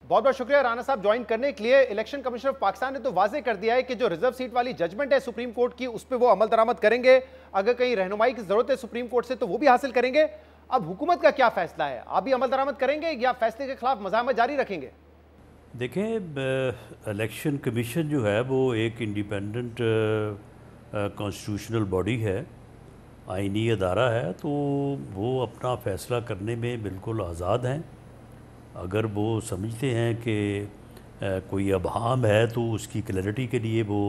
बहुत बहुत शुक्रिया राणा साहब ज्वाइन करने के लिए। इलेक्शन कमीशन ऑफ पाकिस्तान ने तो वाजे कर दिया है कि जो रिजर्व सीट वाली जजमेंट है सुप्रीम कोर्ट की, उस पर वो अमल दरामद करेंगे। अगर कहीं रहनुमाई की जरूरत है सुप्रीम कोर्ट से तो वो भी हासिल करेंगे। अब हुकूमत का क्या फैसला है, आप भी अमल दरामद करेंगे या फैसले के खिलाफ मज़ाहमत जारी रखेंगे? देखें, इलेक्शन कमीशन जो है वो एक इंडिपेंडेंट कॉन्स्टिट्यूशनल बॉडी है, आइनी अदारा है, तो वो अपना फ़ैसला करने में बिल्कुल आज़ाद हैं। अगर वो समझते हैं कि कोई अबहम है तो उसकी क्लैरिटी के लिए वो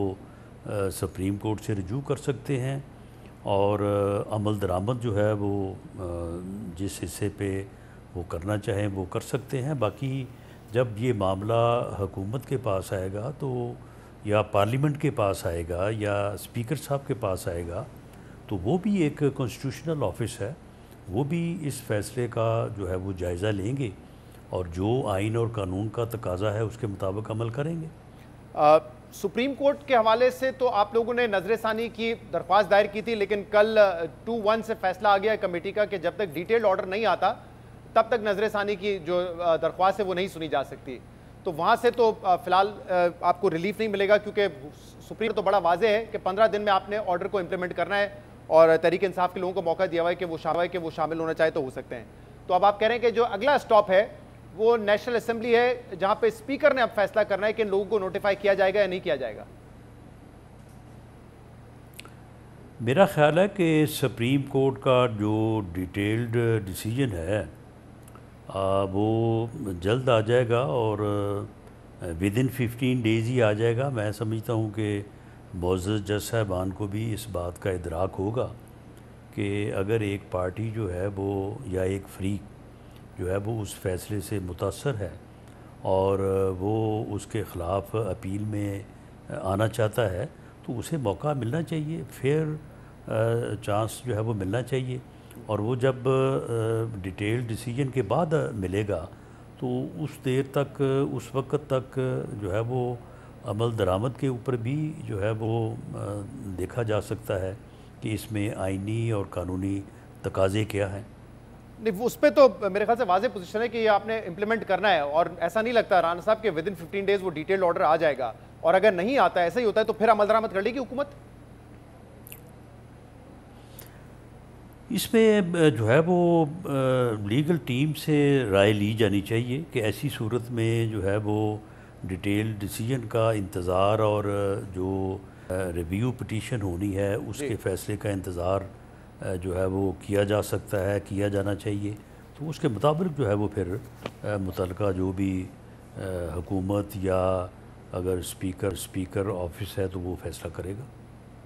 सुप्रीम कोर्ट से रजू कर सकते हैं और अमल दरामद जो है वो जिस हिस्से पे वो करना चाहें वो कर सकते हैं। बाकी जब ये मामला हुकूमत के पास आएगा तो या पार्लियामेंट के पास आएगा या स्पीकर साहब के पास आएगा तो वो भी एक कॉन्स्टिट्यूशनल ऑफिस है, वो भी इस फैसले का जो है वो जायज़ा लेंगे और जो आइन और कानून का तकाजा है उसके मुताबिक अमल करेंगे। सुप्रीम कोर्ट के हवाले से तो आप लोगों ने नजरसानी की दरख्वास्त दायर की थी, लेकिन कल 2-1 से फैसला आ गया कमेटी का कि जब तक डिटेल्ड ऑर्डर नहीं आता तब तक नजरसानी की जो दरख्वास्त है वो नहीं सुनी जा सकती। तो वहाँ से तो फिलहाल आपको रिलीफ नहीं मिलेगा, क्योंकि सुप्रीम तो बड़ा वाजे है कि 15 दिन में आपने ऑर्डर को इम्प्लीमेंट करना है और तहरीक इंसाफ के लोगों को मौका दिया हुआ है कि वो शामिल होना चाहे तो हो सकते हैं। तो अब आप कह रहे हैं कि जो अगला स्टॉप है वो नेशनल असेंबली है, जहां पे स्पीकर ने अब फैसला करना है कि इन लोगों को नोटिफाई किया जाएगा या नहीं किया जाएगा। मेरा ख्याल है कि सुप्रीम कोर्ट का जो डिटेल्ड डिसीजन है वो जल्द आ जाएगा और विद इन 15 डेज़ ही आ जाएगा। मैं समझता हूँ कि मोअज़्ज़ज़ जज साहबान को भी इस बात का इदराक होगा कि अगर एक पार्टी जो है वो या एक फ्रीक जो है वो उस फैसले से मुतासर है और वो उसके ख़िलाफ़ अपील में आना चाहता है तो उसे मौका मिलना चाहिए, फेयर चांस जो है वो मिलना चाहिए। और वो जब डिटेल डिसीजन के बाद मिलेगा तो उस देर तक, उस वक्त तक जो है वो अमल दरामद के ऊपर भी जो है वो देखा जा सकता है कि इसमें आइनी और कानूनी तकाज़े क्या हैं। नहीं, उस पर तो मेरे ख्याल से वाज़ेह पोजीशन है कि ये आपने इंप्लीमेंट करना है, और ऐसा नहीं लगता राणा साहब कि विद इन 15 डेज वो डिटेल्ड ऑर्डर आ जाएगा, और अगर नहीं आता, ऐसा ही होता है तो फिर अमल दरामद कर लेगी हुकूमत। इसमें जो है वो लीगल टीम से राय ली जानी चाहिए कि ऐसी सूरत में जो है वो डिटेल डिसीजन का इंतज़ार और जो रिव्यू पिटीशन होनी है उसके फ़ैसले का इंतज़ार जो है वो किया जा सकता है, किया जाना चाहिए। तो उसके मुताबिक जो है वो फिर मुतलका जो भी हुकूमत या अगर स्पीकर ऑफिस है तो वो फ़ैसला करेगा।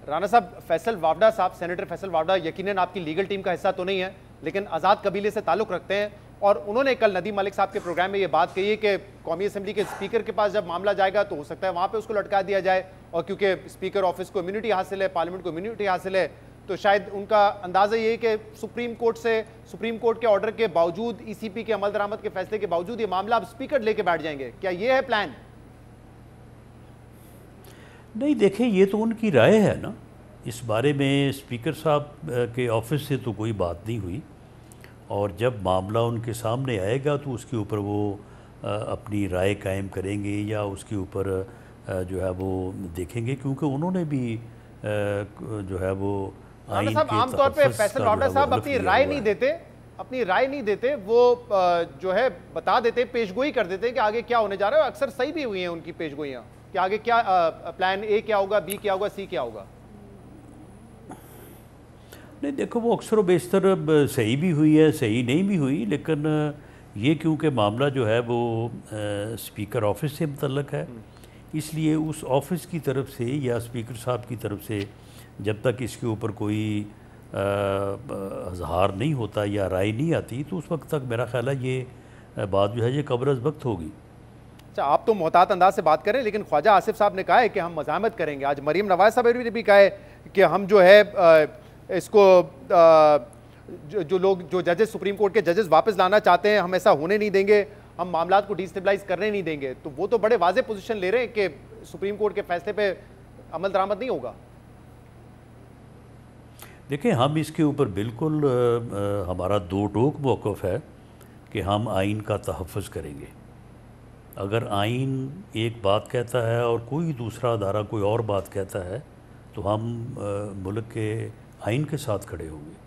राणा साहब, फैसल वावड़ा साहब, सेनेटर फैसल वावड़ा यकीनन आपकी लीगल टीम का हिस्सा तो नहीं है, लेकिन आज़ाद कबीले से ताल्लुक़ रखते हैं, और उन्होंने कल नदीम मलिक साहब के प्रोग्राम में ये बात कही है कि कौमी असम्बली के स्पीकर के पास जब मामला जाएगा तो हो सकता है वहाँ पे उसको लटका दिया जाए, और क्योंकि स्पीकर ऑफिस को इम्यूनिटी हासिल है, पार्लियामेंट को इम्यूनिटी हासिल है, तो शायद उनका अंदाज़ा ये है कि सुप्रीम कोर्ट के ऑर्डर के बावजूद, ECP के अमल दरामद के फैसले के बावजूद ये मामला अब स्पीकर लेके बैठ जाएंगे। क्या ये है प्लान? नहीं, देखें, ये तो उनकी राय है ना, इस बारे में स्पीकर साहब के ऑफिस से तो कोई बात नहीं हुई, और जब मामला उनके सामने आएगा तो उसके ऊपर वो अपनी राय कायम करेंगे या उसके ऊपर जो है वो देखेंगे, क्योंकि उन्होंने भी जो है वो आइन के आमतौर पे फैसल वावड़ा साहब अपनी राय नहीं देते, वो जो है बता देते, पेशगोई कर देते हैं कि आगे क्या होने जा रहा है। अक्सर सही भी हुई हैं उनकी पेशगोइयाँ कि आगे क्या प्लान A क्या होगा, B क्या होगा, C क्या होगा। नहीं, देखो, वो अक्सर व बेशतर सही भी हुई है, सही नहीं भी हुई, लेकिन ये क्योंकि मामला जो है वो स्पीकर ऑफिस से मुतल्लक है, इसलिए उस ऑफिस की तरफ से या स्पीकर साहब की तरफ से जब तक इसके ऊपर कोई इजहार नहीं होता या राय नहीं आती तो उस वक्त तक मेरा ख्याल है ये बात जो है ये कब्र अज़ वक्त होगी। अच्छा, आप तो मोहतात अंदाज से बात करें, लेकिन ख्वाजा आसिफ साहब ने कहा है कि हम मज़ाहमत करेंगे। आज मरीम नवाज साहब ने भी कहा है कि हम जो है इसको जो जजेस, सुप्रीम कोर्ट के जजेस वापस लाना चाहते हैं, हम ऐसा होने नहीं देंगे, हम मामलात को डिस्टेबलाइज करने नहीं देंगे। तो वो तो बड़े वाज़ेह पोजीशन ले रहे हैं कि सुप्रीम कोर्ट के फैसले पे अमल दरामद नहीं होगा। देखिए, हम इसके ऊपर बिल्कुल हमारा दो टोक मौक़िफ़ है कि हम आइन का तहफ़्फ़ुज़ करेंगे। अगर आइन एक बात कहता है और कोई दूसरा अदारा कोई और बात कहता है तो हम मुल्क के आइन के साथ खड़े होंगे।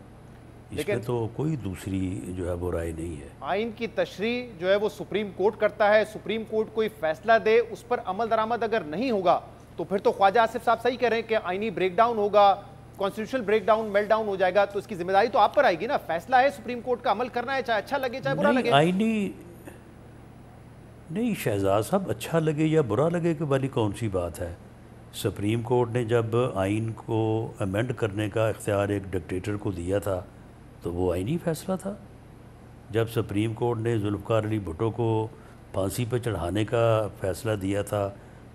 इसमें तो कोई दूसरी जो है वो राय नहीं है। आइन की तशरीह जो है वो सुप्रीम कोर्ट करता है, सुप्रीम कोर्ट कोई फैसला दे, उस पर अमल दरामद अगर नहीं होगा तो फिर तो ख्वाजा आसिफ साहब सही कह रहे हैं कि आइनी ब्रेकडाउन होगा, कॉन्स्टिट्यूशनल ब्रेकडाउन, मेल्टडाउन हो जाएगा, तो इसकी जिम्मेदारी तो आप पर आएगी ना। फैसला है सुप्रीम कोर्ट का, अमल करना है, चाहे अच्छा लगे चाहे बुरा लगे। आईनी नहीं शहजाद साहब, अच्छा लगे या बुरा लगे कि वाली कौन सी बात है। सुप्रीम कोर्ट ने जब आइन को अमेंड करने का इख्तियार एक डिक्टेटर को दिया था तो वो आइनी फैसला था। जब सुप्रीम कोर्ट ने जुल्फ़िकार अली भुट्टो को फांसी पर चढ़ाने का फ़ैसला दिया था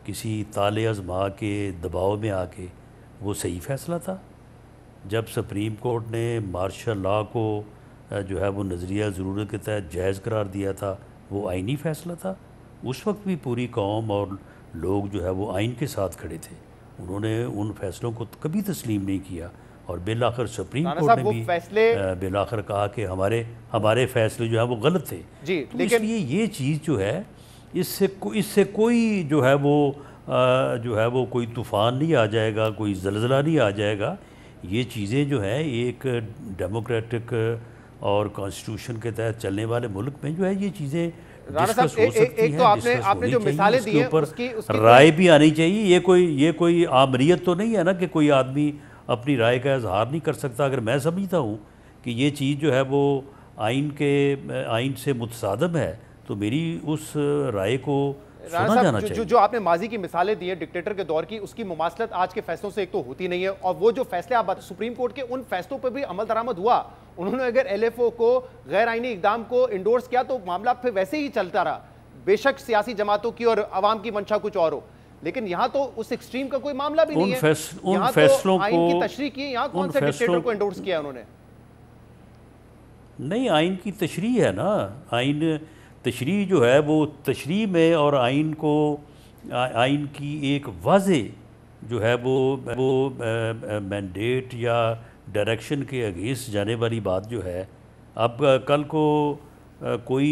किसी ताले आज़मा के दबाव में आके, वो सही फ़ैसला था। जब सुप्रीम कोर्ट ने मार्शल लॉ को जो है वो नज़रिया ज़रूरत के तहत जायज़ करार दिया था, वो आइनी फ़ैसला था। उस वक्त भी पूरी कौम और लोग जो है वो आइन के साथ खड़े थे, उन्होंने उन फैसलों को कभी तस्लीम नहीं किया। और बिलाखिर सुप्रीम कोर्ट ने भी बिलाखिर कहा कि हमारे फैसले जो है वो गलत थे जी। तो इसलिए ये चीज़ जो है इससे कोई जो है वो कोई तूफ़ान नहीं आ जाएगा, कोई ज़लज़ला नहीं आ जाएगा। ये चीज़ें जो है एक डेमोक्रेटिक और कॉन्स्टिट्यूशन के तहत चलने वाले मुल्क में जो है ये चीज़ें डिस्कस हो सकती हैं। तो आपने जो मिसालें दी हैं उसकी राय भी आनी चाहिए। ये कोई आमरीत तो नहीं है ना कि कोई आदमी अपनी राय का इजहार नहीं कर सकता। अगर मैं समझता हूँ कि ये चीज़ जो है वो आइन से मुतसादम है तो मेरी उस राय को सुना जाना चाहिए। जो आपने माजी की मिसालें दी है डिक्टेटर के दौर की, उसकी मुमासलत आज के फैसलों से एक तो होती नहीं है। और वो जो फैसले आप बात, सुप्रीम कोर्ट के उन फैसलों पर भी अमल दरामद हुआ। उन्होंने अगर LFO को गैर आइनी इकदाम को इंडोर्स किया तो मामला फिर वैसे ही चलता रहा, बेशक सियासी जमातों की और अवाम की मंशा कुछ और हो। लेकिन यहाँ तो उस एक्सट्रीम का कोई मामला भी नहीं है। उन फैसलों को आइन की तशरीह की, यहाँ कौन सा डिक्टेटर को इंडोर्स किया उन्होंने? नहीं, आइन की तशरीह है ना। आइन तशरीह जो है वो तशरीह में और आइन की एक वाज़े जो है वो मैंडेट या डायरेक्शन के अगेंस्ट जाने वाली बात जो है। अब कल को कोई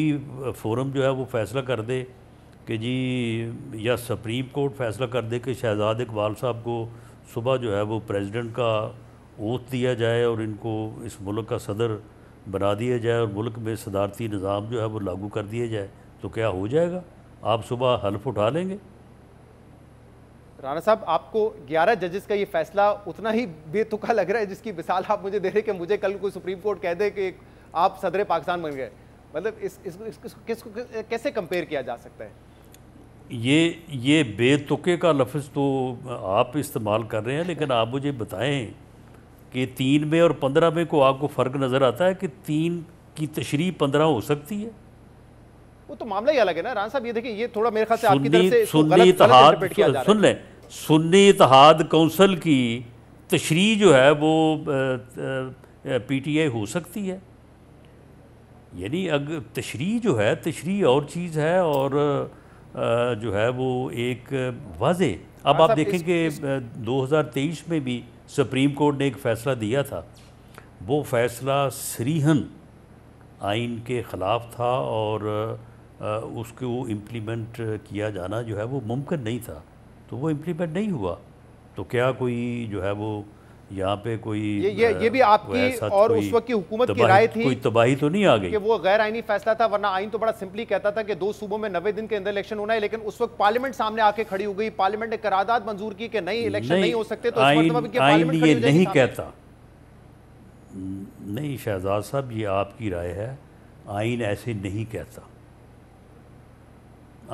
फोरम जो है वो फैसला कर दे कि जी, या सुप्रीम कोर्ट फैसला कर दे कि शहजाद इकबाल साहब को सुबह जो है वो प्रेसिडेंट का ओथ दिया जाए और इनको इस मुल्क का सदर बना दिया जाए और मुल्क में सदारती निज़ाम जो है वो लागू कर दिया जाए, तो क्या हो जाएगा? आप सुबह हल्फ उठा लेंगे। राणा साहब, आपको 11 जजेस का ये फैसला उतना ही बेतुका लग रहा है जिसकी मिसाल आप मुझे दे रहे कि मुझे कल कोई सुप्रीम कोर्ट कह दे कि आप सदर पाकिस्तान बन गए। मतलब इसको कैसे कंपेयर किया जा सकता है? ये बेतुके का लफ्ज़ तो आप इस्तेमाल कर रहे हैं, लेकिन आप मुझे बताएं कि 3 में और 15 में को आपको फ़र्क नज़र आता है कि 3 की तशरीह 15 हो सकती है? वो तो मामला ही अलग है ना राणा साहब। ये देखिए, ये थोड़ा मेरे ख्याल से आपकी तरफ से सुन्नी इत्तेहाद सुन लें, सुन्नी इत्तेहाद कौंसिल की तशरीह जो है वो PTI हो सकती है। यानी अगर तशरीह जो है, तशरीह और चीज़ है और जो है वो एक वाज़े। अब आप देखें कि 2023 में भी सुप्रीम कोर्ट ने एक फ़ैसला दिया था, वो फ़ैसला सरीहन आइन के ख़िलाफ़ था और उसको इम्प्लीमेंट किया जाना जो है वो मुमकिन नहीं था, तो वो इम्प्लीमेंट नहीं हुआ। तो क्या कोई जो है वो यहाँ पे कोई ये भी आपकी और उस वक्त की हुकूमत की राय थी, कोई तबाही तो नहीं आ गई कि वो गैर आइनी फैसला था? वरना आइन तो बड़ा सिंपली कहता था कि 2 सूबों में 90 दिन के अंदर इलेक्शन होना है। लेकिन उस वक्त पार्लियामेंट सामने आके खड़ी हो गई, पार्लियामेंट ने करारदाद मंजूर की कि नहीं, इलेक्शन नहीं हो सकते। तो आइन ये नहीं कहता। नहीं शहजाद साहब, ये आपकी राय है, आइन ऐसे नहीं कहता।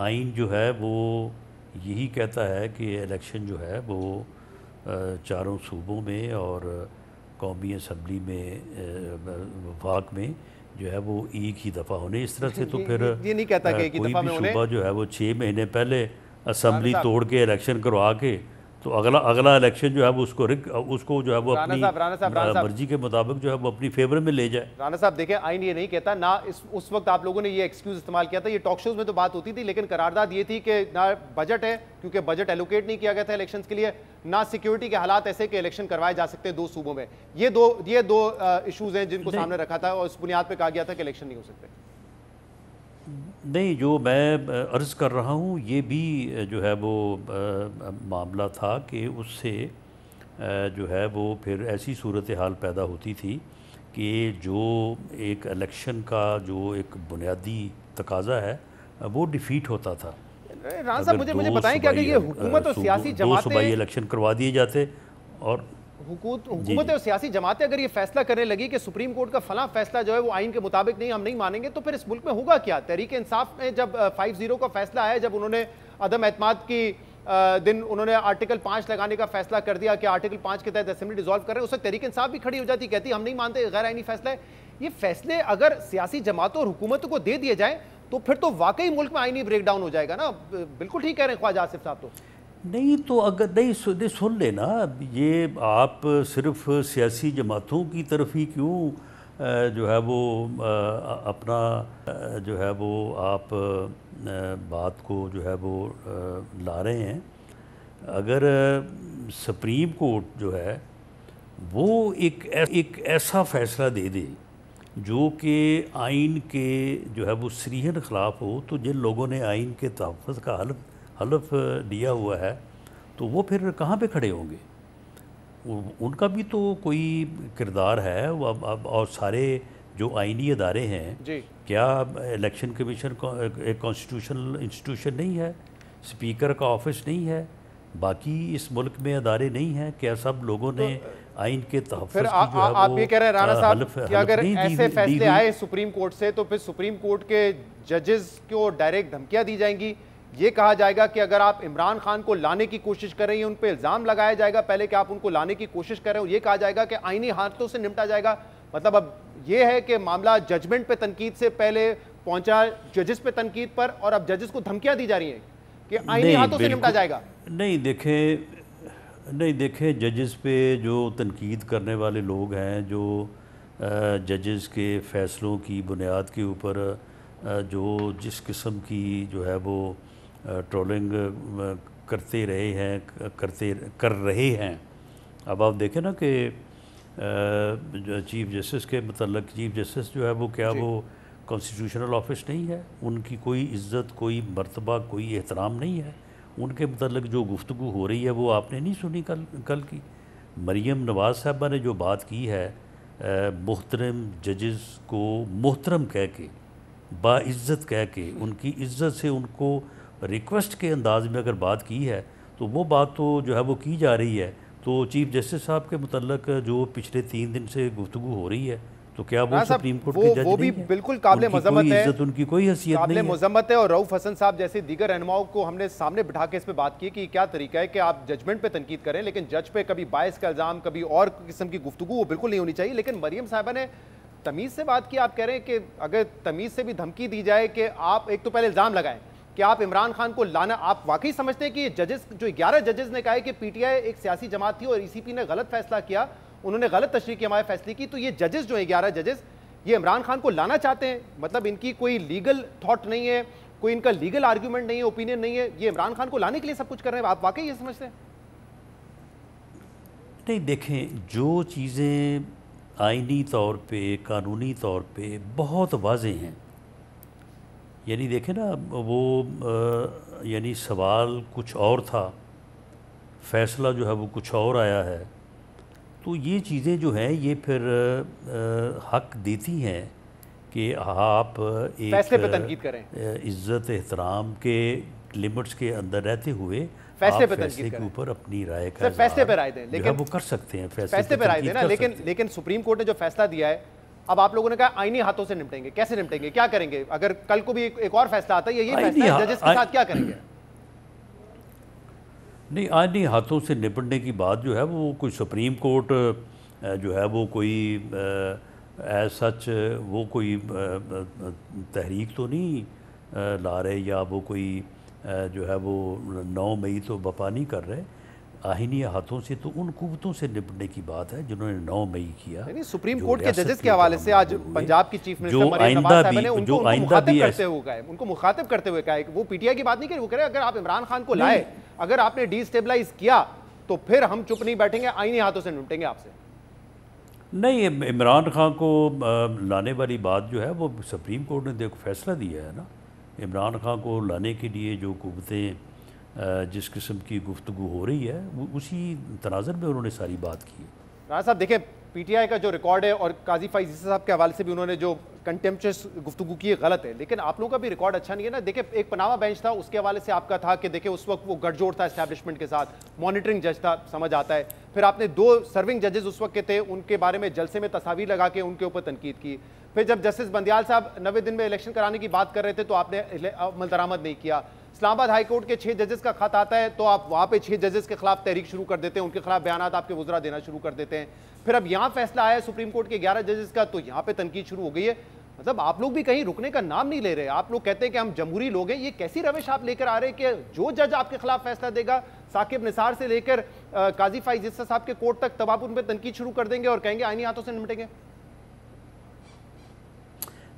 आइन जो है वो यही कहता है कि इलेक्शन जो है वो 4 सूबों में और कौमी असम्बली में वफाक में जो है वो एक ही दफ़ा होने। इस तरह से तो फिर ये नहीं कहता कि कोई भी सूबा जो है वो 6 महीने पहले असम्बली तोड़ के इलेक्शन करवा के तो अगला इलेक्शन जो है वो उसको जो है वो अपनी मर्जी के मुताबिक जो है वो अपनी फेवर में ले जाए। राणा साहब देखिए, आइन ये नहीं कहता ना। उस वक्त आप लोगों ने ये एक्सक्यूज इस्तेमाल किया था, ये टॉक शोज में तो बात होती थी, लेकिन करारदाद ये थी कि ना बजट है क्योंकि बजट एलोकेट नहीं किया गया था इलेक्शंस के लिए, ना सिक्योरिटी के हालात ऐसे कि इलेक्शन करवाए जा सकते 2 सूबों में। ये दो इशूज हैं जिनको सामने रखा था और उस बुनियाद पर कहा गया था कि इलेक्शन नहीं हो सकते। नहीं, जो मैं अर्ज़ कर रहा हूँ ये भी जो है वो मामला था कि उससे जो है वो फिर ऐसी सूरत हाल पैदा होती थी कि जो एक इलेक्शन का जो एक बुनियादी तकाजा है वो डिफीट होता था। राणा साहब, अगर मुझे दो बताएं कि अगर सूबाई ये हुकूमत और सियासी दो सूबाई जमातें इलेक्शन करवा दिए जाते और जी हुकूमत और सियासी जमातें अगर ये फैसला करने लगी कि सुप्रीम कोर्ट का फला फैसला जो है वो आइन के मुताबिक नहीं, हम नहीं मानेंगे, तो फिर इस मुल्क में होगा क्या? तहरीक इंसाफ में जब 5-0 का फैसला आया, जब उन्होंने अदम एतमाद की दिन उन्होंने आर्टिकल 5 लगाने का फैसला कर दिया कि आर्टिकल 5 के तहत असेंबली डिसॉल्व कर रहे हैं, उस वक्त तहरीक इंसाफ भी खड़ी हो जाती, कहती हम नहीं मानते, गैर आइनी फैसला है। ये फैसले अगर सियासी जमातों और हुकूमतों को दे दिए जाए तो फिर तो वाकई मुल्क में आइनी ब्रेकडाउन हो जाएगा ना। बिल्कुल ठीक कह रहे हैं ख्वाजा आसिफ साहब। तो नहीं, तो अगर नहीं सुन लेना, ये आप सिर्फ सियासी जमातों की तरफ ही क्यों जो है वो अपना जो है वो आप बात को जो है वो ला रहे हैं। अगर सुप्रीम कोर्ट जो है वो एक ऐसा फ़ैसला दे दे जो कि आइन के जो है वो सरीहन ख़िलाफ़ हो, तो जिन लोगों ने आइन के तहफ़्फ़ुज़ का हलफ लिया हुआ है तो वो फिर कहाँ पे खड़े होंगे? उनका भी तो कोई किरदार है। वो अब और सारे जो आइनी अदारे हैं, क्या इलेक्शन कमीशन एक कॉन्स्टिट्यूशनल इंस्टीट्यूशन नहीं है? स्पीकर का ऑफिस नहीं है? बाकी इस मुल्क में अदारे नहीं हैं? क्या सब लोगों ने आइन के तहफ़्फ़ुज़ की जो है आप ये कह रहे हैं राणा साहब कि अगर ऐसे फैसले आए सुप्रीम कोर्ट से तो फिर सुप्रीम कोर्ट के जजेस को डायरेक्ट धमकियां दी जाएंगी? ये कहा जाएगा कि अगर आप इमरान खान को लाने की कोशिश कर रही हैं, उन पे इल्ज़ाम लगाया जाएगा पहले कि आप उनको लाने की कोशिश कर रहे हो, ये कहा जाएगा कि आईनी हाथों से निपटा जाएगा। मतलब अब ये है कि मामला जजमेंट पे तनकीद से पहले पहुंचा जजेस पे तनकीद पर, और अब जजेस को धमकियां दी जा रही हैं कि आईनी हाथों से निपटा जाएगा। नहीं देखें, जजेस पे जो तनकीद करने वाले लोग हैं, जो जजेस के फ़ैसलों की बुनियाद के ऊपर जो जिस किस्म की जो है वो ट्रोलिंग कर रहे हैं। अब आप देखें ना कि चीफ़ जस्टिस के मतलब चीफ़ जस्टिस जो है वो क्या वो कॉन्स्टिट्यूशनल ऑफिस नहीं है? उनकी कोई इज़्ज़त, कोई मर्तबा, कोई एहतराम नहीं है? उनके मतलब जो गुफ्तगू हो रही है वो आपने नहीं सुनी कल की? मरीम नवाज़ साहबा ने जो बात की है, मुहतरम जजेस को मुहतरम कह के, बाइज़्ज़त कह के, उनकी इज़्ज़त से उनको रिक्वेस्ट के अंदाज में अगर बात की है, तो वो बात तो जो है वो की जा रही है। तो चीफ जस्टिस साहब के मुतल्लक जो पिछले 3 दिन से गुफ्तगू हो रही है, तो क्या वो सुप्रीम कोर्ट के जज वो भी बिल्कुल काबिल मज़म्मत है, उनकी कोई हैसियत नहीं है, मज़म्मत है। और रऊफ़ हसन साहब जैसे दीगर रहनुमाओं को हमने सामने बिठा के इस पे बात की कि क्या तरीका है कि आप जजमेंट पे तनकीद करें, लेकिन जज पे कभी बायस का इल्ज़ाम, कभी और किस्म की गुफ्तगू वो बिल्कुल नहीं होनी चाहिए। लेकिन मरीम साहिबा ने तमीज़ से बात की। आप कह रहे हैं कि अगर तमीज़ से भी धमकी दी जाए कि आप एक तो पहले इल्ज़ाम लगाएं कि आप इमरान खान को लाना, आप वाकई समझते हैं कि जजेस जो 11 जजेस ने कहा है कि पीटीआई एक सियासी जमात थी और ईसीपी ने गलत फैसला किया, उन्होंने गलत तशरीह की हमारे फैसले की, तो ये जजेस जो हैं 11 जजेस ये इमरान खान को लाना चाहते हैं? मतलब इनकी कोई लीगल थॉट नहीं है, कोई इनका लीगल आर्ग्यूमेंट नहीं है, ओपिनियन नहीं है, ये इमरान खान को लाने के लिए सब कुछ कर रहे हैं? आप वाकई ये समझते हैं? नहीं, देखें, जो चीज़ें आइनी तौर पे, कानूनी तौर पे बहुत वाज़ेह हैं, यानी देखें ना, वो यानी सवाल कुछ और था, फ़ैसला जो है वो कुछ और आया है, तो ये चीज़ें जो हैं ये फिर हक देती हैं कि आप एक फैसले पे तनकीद करें, इज़्ज़त एहतराम के लिमिट्स के अंदर रहते हुए फैसले पे फैसले के ऊपर अपनी राय का फैसले पे राय दें, लेकिन वो कर सकते हैं, फैसले पे राय देना। लेकिन सुप्रीम कोर्ट ने जो फैसला दिया है, अब आप लोगों ने कहा आईनी हाथों से निपटेंगे। कैसे निपटेंगे, क्या करेंगे? अगर कल को भी एक और फैसला आता है, ये फैसला जजेस के साथ क्या करेंगे? नहीं, आईनी हाथों से निपटने की बात जो है वो कोई सुप्रीम कोर्ट जो है वो कोई एज सच वो कोई तहरीक तो नहीं ला रहे, या वो कोई जो है वो 9 मई तो बपा नहीं कर रहे। आहिनी हाथों से तो उन कुव्वतों से निपटने की बात है जिन्होंने 9 मई किया। नहीं, सुप्रीम कोर्ट के जजेस के हवाले से आज पंजाब की चीफ मिनिस्टर मरीम नवाज साहब ने उनको मुखातिब करते हुए कहा, वो पीटीआई की बात नहीं करी, वो कह रहे अगर आप इमरान खान को लाए, अगर आपने डिस्टेबलाइज किया तो फिर हम चुप नहीं बैठेंगे, आईनी हाथों से निपटेंगे आपसे। नहीं, इमरान खान को लाने वाली बात जो है वो सुप्रीम कोर्ट ने देखो फैसला दिया है ना, इमरान खान को लाने के लिए जो कुव्वतें जिस किस्म की गुफ्तगू हो रही है उसी तनाज़र में उन्होंने सारी बात की। राणा साहब देखिए, पीटीआई का जो रिकॉर्ड है और काजी फैज़ ईसा साहब के हवाले से भी उन्होंने जो कंटेम्पचुअस गुफ्तगू की है गलत है, लेकिन आप लोगों का भी रिकॉर्ड अच्छा नहीं है ना। देखिए, एक पनामा बेंच था, उसके हवाले से आपका था कि देखिए उस वक्त वो गठजोड़ था एस्टैब्लिशमेंट के साथ, मॉनिटरिंग जज था, समझ आता है। फिर आपने 2 सर्विंग जजेस उस वक्त के थे, उनके बारे में जलसे में तस्वीर लगा के उनके ऊपर तनकीद की। फिर जब जस्टिस बंदियाल साहब 90 दिन में इलेक्शन कराने की बात कर रहे थे तो आपने अमल दरामद नहीं किया। इस्लामाबाद हाई कोर्ट के 6 जजेस का खत आता है तो आप वहाँ पे 6 जजेस के खिलाफ तहरीक शुरू कर देते हैं, उनके खिलाफ बयानात आपके वुज़रा देना शुरू कर देते हैं। फिर अब यहाँ फैसला आया सुप्रीम कोर्ट के 11 जजेस का, तो यहाँ पे तनकीद शुरू हो गई है। मतलब आप लोग भी कहीं रुकने का नाम नहीं ले रहे। आप लोग कहते हैं कि हम जमहूरी लोग हैं, ये कैसी रविश आप लेकर आ रहे हैं कि जो जज आपके खिलाफ फैसला देगा, साकिब निसार से लेकर काजी फैज़ ईसा साहब के कोर्ट तक, तब आप उन पर तनकीद शुरू कर देंगे और कहेंगे आईनी हाथों से निपटेंगे?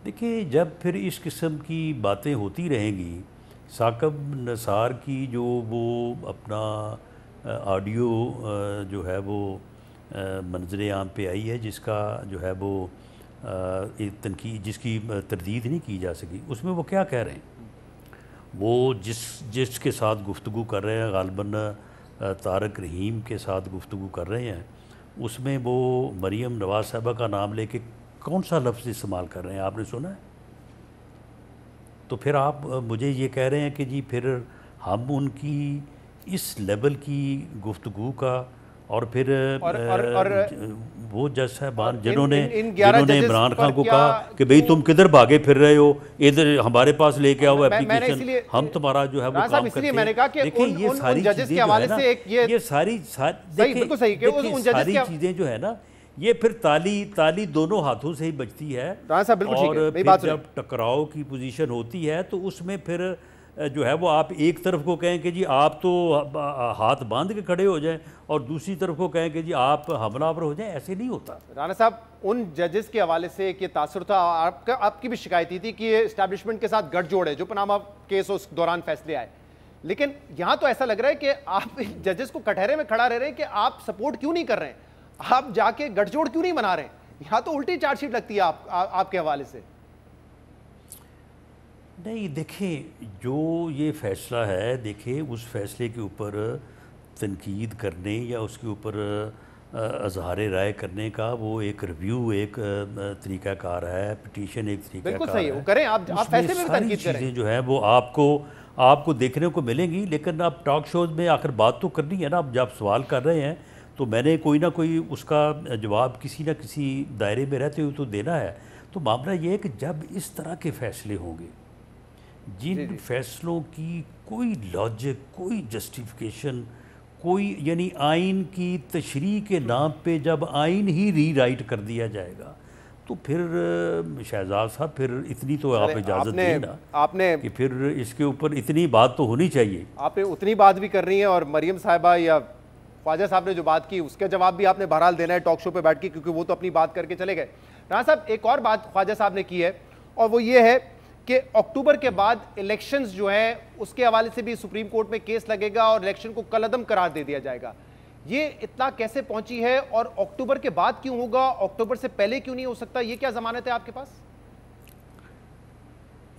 देखिए, जब फिर इस किस्म की बातें होती रहेंगी, साकिब निसार की जो वो अपना ऑडियो जो है वो मंजर आम पे आई है, जिसका जो है वो एक तनकीद जिसकी तरदीद नहीं की जा सकी, उसमें वो क्या कह रहे हैं, वो जिसके साथ गुफ्तगू कर रहे हैं, गालिबन तारक रहीम के साथ गुफ्तगू कर रहे हैं, उसमें वो मरीम नवाज साहबा का नाम लेके कौन सा लफ्ज़ इस्तेमाल कर रहे हैं, आपने सुना है? तो फिर आप मुझे ये कह रहे हैं कि जी फिर हम उनकी इस लेवल की गुफ्तगू का और फिर वो जज साहबान जिन्होंने इमरान खान को कहा कि भाई तुम किधर भागे फिर रहे हो, इधर हमारे पास लेके आओ एप्लीकेशन, हम तुम्हारा जो है वो काम करते हैं। देखिए ये सारी चीज़ें जो है ना, ये सारी चीज़ें जो है ना, ये फिर ताली दोनों हाथों से ही बजती है। और फिर जब टकराव की पोजीशन होती है तो उसमें फिर जो है वो आप एक तरफ को कहें कि जी आप तो हाथ बांध के खड़े हो जाएं और दूसरी तरफ को कहें कि जी आप हमलावर हो जाएं, ऐसे नहीं होता। राणा साहब, उन जजेस के हवाले से एक ये तासुर था, आपकी भी शिकायत थी कि ये एस्टैब्लिशमेंट के साथ गठजोड़ है, जो पनामा केस उस दौरान फैसले आए। लेकिन यहाँ तो ऐसा लग रहा है कि आप जजेस को कटहरे में खड़ा रह रहे हैं कि आप सपोर्ट क्यों नहीं कर रहे हैं, आप जाके गठजोड़ क्यों नहीं बना रहे हैं। यहाँ तो उल्टी चार्जशीट लगती है आपके हवाले से। नहीं, देखिए जो ये फ़ैसला है, देखिए उस फैसले के ऊपर तनकीद करने या उसके ऊपर अज़हार राय करने का वो एक रिव्यू, एक तरीक़ाकार है, पिटीशन एक तरीक़ाकार है, वो करें। आप फैसले में तनकीद करें, चीज़ें जो है वो आपको देखने को मिलेंगी। लेकिन आप टॉक शोज़ में आखिर बात तो करनी है ना, आप जब सवाल कर रहे हैं तो मैंने कोई ना कोई उसका जवाब किसी न किसी दायरे में रहते हुए तो देना है। तो मामला ये है कि जब इस तरह के फ़ैसले होंगे, जिन फैसलों की कोई लॉजिक, कोई जस्टिफिकेशन, कोई यानी आइन की तशरीह के नाम पे जब आइन ही रीराइट कर दिया जाएगा, तो फिर शहजाद साहब फिर इतनी तो आप इजाज़त दें ना आपने कि फिर इसके ऊपर इतनी बात तो होनी चाहिए। आपने उतनी बात भी कर रही है और मरीम साहिबा या ख्वाजा साहब ने जो बात की उसका जवाब भी आपने बहरहाल देना है टॉक शो पे बैठ के, क्योंकि वो तो अपनी बात करके चले गए। राणा साहब, एक और बात ख्वाजा साहब ने की है और वो ये है कि अक्टूबर के बाद इलेक्शंस जो है उसके हवाले से भी सुप्रीम कोर्ट में केस लगेगा और इलेक्शन को कलअदम करार दे दिया जाएगा। ये इत्तला कैसे पहुंची है और अक्टूबर के बाद क्यों होगा, अक्टूबर से पहले क्यों नहीं हो सकता, ये क्या जमानत है आपके पास?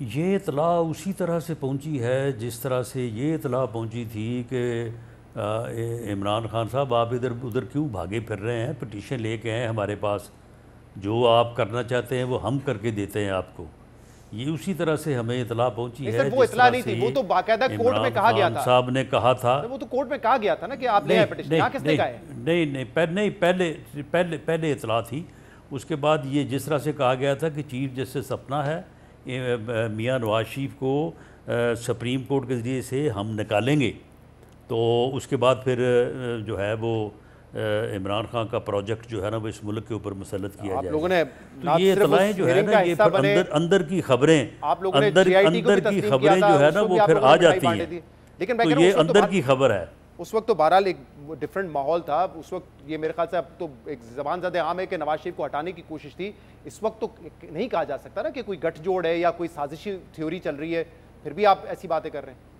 ये इत्तला उसी तरह से पहुंची है जिस तरह से ये इत्तला पहुंची थी कि इमरान खान साहब आप इधर उधर क्यों भागे फिर रहे हैं, पिटीशन लेके हैं हमारे पास, जो आप करना चाहते हैं वो हम करके देते हैं आपको। ये उसी तरह से हमें इतला पहुंची है। वो इतला नहीं थी, वो तो बाकायदा कोर्ट में कहा गया था, साहब ने कहा था, वो तो कोर्ट में कहा गया था ना कि आप ले आए पिटीशन। यहाँ किसने कहा है? नहीं, पहले इतला थी। उसके बाद ये जिस तरह से कहा गया था कि चीफ जस्टिस अपना है, मियां नवाज शरीफ को सुप्रीम कोर्ट के ज़रिए से हम निकालेंगे, तो उसके बाद फिर जो है वो इमरान खान का प्रोजेक्ट जो है ना वो इस मुल्क के ऊपर मुसल्लत किया जाएगा। लोगों ने तो ये इतलाएं जो है ना, ये फिर अंदर की खबरें, अंदर की खबरें जो है ना वो फिर आ जाती हैं। लेकिन तो ये अंदर की खबर है। उस वक्त तो बहरहाल एक डिफरेंट माहौल था। उस वक्त ये मेरे ख्याल से अब तो एक ज़बान ज़्यादा आम है कि नवाज शरीफ को हटाने की कोशिश थी। इस वक्त तो नहीं कहा जा सकता ना कि कोई गठजोड़ है या कोई साजिशी थ्योरी चल रही है, फिर भी आप ऐसी बातें कर रहे हैं।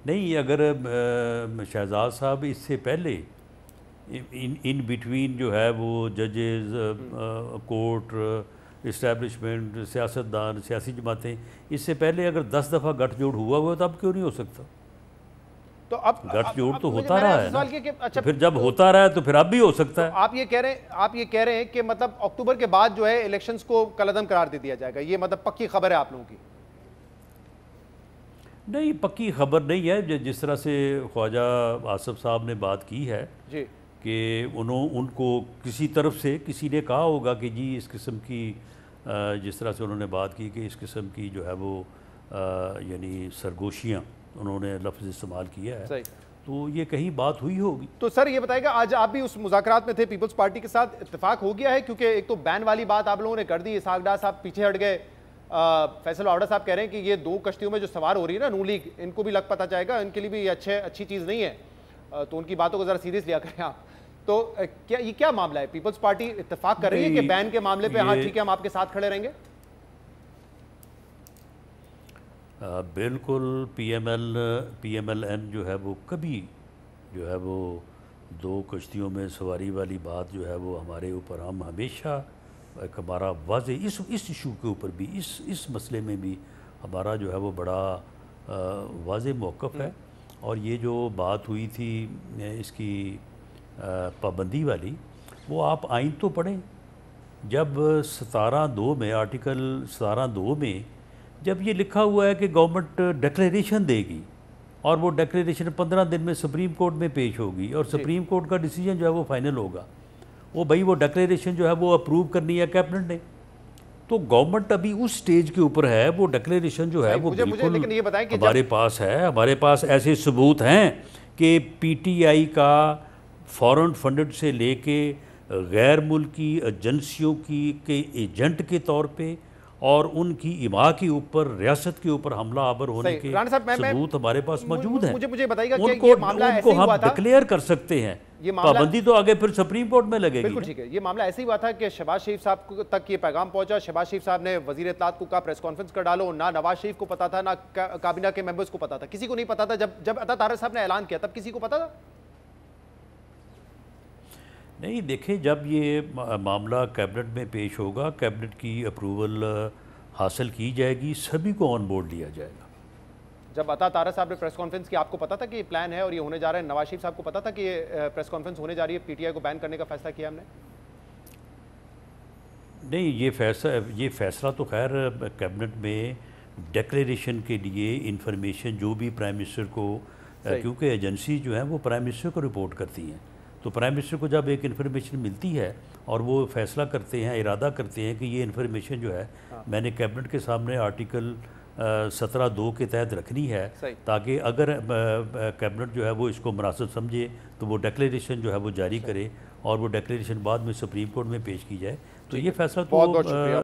नहीं, अगर शहजाद साहब इससे पहले इन बिटवीन जो है वो जजेस, कोर्ट, इस्टेब्लिशमेंट, सियासतदान, सियासी जमातें, इससे पहले अगर 10 दफ़ा गठजोड़ हुआ हुआ तो अब क्यों नहीं हो सकता? तो अब गठजोड़ तो मुझे होता मैंने रहा आपसे है सवाल ना। किया कि तो अच्छा फिर जब होता रहा है तो फिर अब भी हो सकता है। आप ये कह रहे हैं कि मतलब अक्टूबर के बाद जो है इलेक्शंस को कलअदम करार दे दिया जाएगा, ये मतलब पक्की खबर है आप लोगों की? नहीं, पक्की खबर नहीं है। जिस तरह से ख्वाजा आसफ साहब ने बात की है जी कि उनको किसी तरफ से किसी ने कहा होगा कि जी इस किस्म की, जिस तरह से उन्होंने बात की कि इस किस्म की जो है वो यानी सरगोशियाँ उन्होंने लफ्ज़ इस्तेमाल किया है, सही। तो ये कहीं बात हुई होगी। तो सर ये बताइएगा, आज आप भी उस मुज़ाकरात में थे, पीपल्स पार्टी के साथ इत्तेफाक हो गया है? क्योंकि एक तो बैन वाली बात आप लोगों ने कर दी, इसहाक डार साहब पीछे हट गए, फैसल वावड़ा साहब कह रहे हैं कि ये 2 कश्तियों में जो सवार हो रही है ना नून लीग, इनको भी लग पता जाएगा, इनके लिए भी ये अच्छी चीज़ नहीं है, तो उनकी बातों को ज़रा सीरियस लिया करें आप। तो क्या मामला है? पीपल्स पार्टी इत्तेफाक कर रही है कि बैन के मामले पे हाँ ठीक है हम आपके साथ खड़े रहेंगे? बिल्कुल। PMLN जो है वो कभी जो है वो 2 कश्तियों में सवारी वाली बात जो है वो हमारे ऊपर, हम हमेशा एक हमारा वाज़े इस इशू के ऊपर भी, इस मसले में भी हमारा जो है वो बड़ा वाज़े मौक़िफ़ है। और ये जो बात हुई थी इसकी पाबंदी वाली, वो आप आइन तो पढ़ें। जब 17(2) में, आर्टिकल 17(2) में जब ये लिखा हुआ है कि गवर्नमेंट डिक्लेरेशन देगी और वो डिक्लेरेशन 15 दिन में सुप्रीम कोर्ट में पेश होगी और सुप्रीम कोर्ट का डिसीजन जो है वो फाइनल होगा, वो भाई वो डिक्लेरेशन जो है वो अप्रूव करनी है कैबिनेट ने। तो गवर्नमेंट अभी उस स्टेज के ऊपर है, वो डिक्लेरेशन जो है वो बिल्कुल लेकिन ये बताएं कि हमारे पास है। हमारे पास ऐसे सबूत हैं कि PTI का फॉरेन फंडेड से लेके गैर मुल्की एजेंसियों के एजेंट के तौर पे और उनकी इमा के ऊपर, रियासत के ऊपर हमला आवर होने के सबूत हमारे पास मौजूद हैं। मुझे बताइएगा कि ये मामला उनको हम डिक्लेयर कर सकते हैं। ये पाबंदी तो आगे फिर सुप्रीम कोर्ट में लगेगी। बिल्कुल ठीक है। ये मामला ऐसे ही हुआ था कि शहबाज शरीफ साहब तक ये पैगाम पहुंचा, शहबाज शरीफ साहब ने वजीर इत्तलात को कहा प्रेस कॉन्फ्रेंस कर डालो, ना नवाज शरीफ को पता था, ना काबीना के मेंबर्स को पता था, किसी को नहीं पता था। जब अता तारक साहब ने ऐलान किया तब किसी को पता था? नहीं, देखिए, जब ये मामला कैबिनेट में पेश होगा, कैबिनेट की अप्रूवल हासिल की जाएगी, सभी को ऑन बोर्ड लिया जाएगा। जब अता तारक साहब ने प्रेस कॉन्फ्रेंस की, आपको पता था कि ये प्लान है और ये होने जा रहा है? नवाज शरीफ साहब को पता था कि ये प्रेस कॉन्फ्रेंस होने जा रही है, PTI को बैन करने का फैसला किया हमने? नहीं, ये फैसला तो खैर कैबिनेट में डिक्लेरेशन के लिए इंफॉर्मेशन जो भी प्राइम मिनिस्टर को, क्योंकि एजेंसी जो है वो प्राइम मिनिस्टर को रिपोर्ट करती हैं, तो प्राइम मिनिस्टर को जब एक इन्फॉर्मेशन मिलती है और वो फैसला करते हैं, इरादा करते हैं कि ये इन्फॉर्मेशन जो है मैंने कैबिनेट के सामने आर्टिकल 17(2) के तहत रखनी है, ताकि अगर कैबिनेट जो है वो इसको मुनासिब समझे तो वो डिक्लेरेशन जो है वो जारी करे और वो डिक्लेरेशन बाद में सुप्रीम कोर्ट में पेश की जाए। तो ये फैसला तो